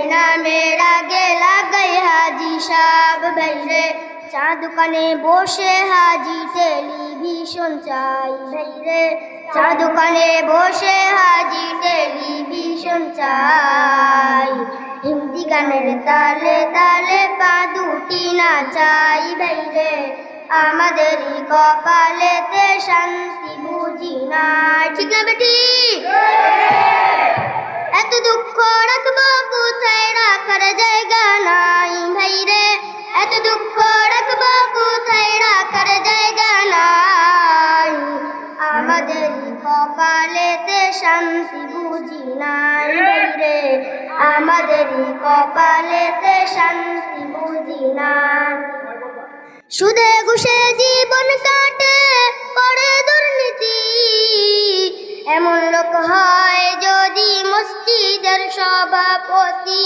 না মেরা গেলা গাই হাজি সাহেব ভাইরে চা দোকানে বসে হাজি টেলিভিশন চাই ভাইরে চা দোকানে বসে হাজি টেলিভিশন চাই হিন্দি গানের তালে তালে পা দুটি নাচাই ভাইরে আমাদেরই কপালেতে শান্তি বুঝি না ঠিক না বেটি এত দুঃখ রাখবো কোথায় রাখার জায়গা নাই ভাইরে এত দুঃখ রাখবো কোথায় রাখার জায়গা নাই আমাদের কপালেতে শান্তি বুঝি নাই ভাইরে আমাদের কপালেতে শান্তি বুঝি নাই সুদে ঘুষে জীবন কাটে করে দুর্নীতি এমন লোক হয় যদি মসজিদের সভাপতি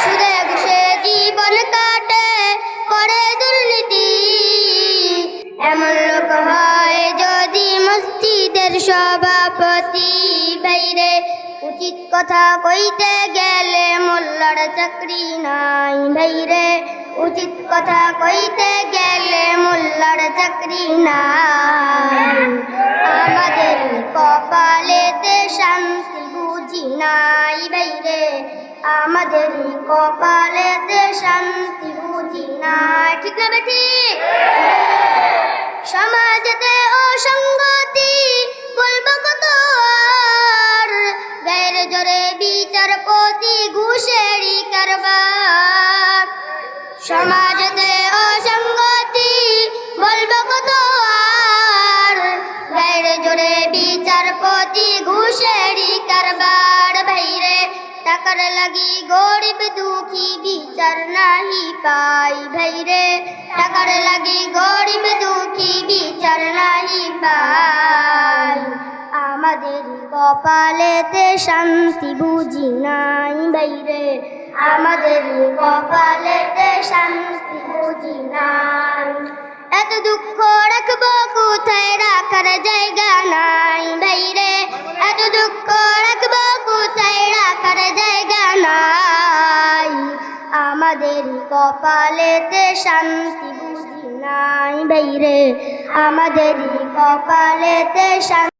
সুদে ঘুষে জীবন কাটে করে দুর্নীতি এমন লোক হয় যদি মসজিদের সভাপতি বাইরে উচিত কথা কইতে গেলে মোল্লার চাকরি নাই ভাইরে উচিত কথা কইতে গেলে মোল্লার চাকরি নাই আমাদের কপালেতে শান্তি বুঝি নাই ভাইরে আমাদের কপালেতে শান্তি বুঝি নাই ঠিক না বেটি সমাজেতে অসঙ্গতি বলবো কত আর গায়ের জোরে বিচারপতি ঘুষেরই কারবার সমাজেতে অসঙ্গতি বলবো কত আর গায়ের জোরে বিচারপতি ঘুষেরই কারবার ভাইরে টাকার লাগি গরিব দুঃখী বিচার নাহি পাই ভাইরে টাকার লাগি গরিব দুঃখী বিচার নাহি পাই আমাদের কপালেতে শান্তি বুঝি নাই ভাইরে আমাদের কপালেতে শান্তি বুঝি নাই এত দুঃখ রাখবো কোথায় রাখার জায়গা নাই ভাইরে এত দুঃখ রাখবো কোথায় রাখার জায়গা নাই আমাদের কপালেতে শান্তি বুঝি নাই ভাইরে আমাদের কপালেতে শান্তি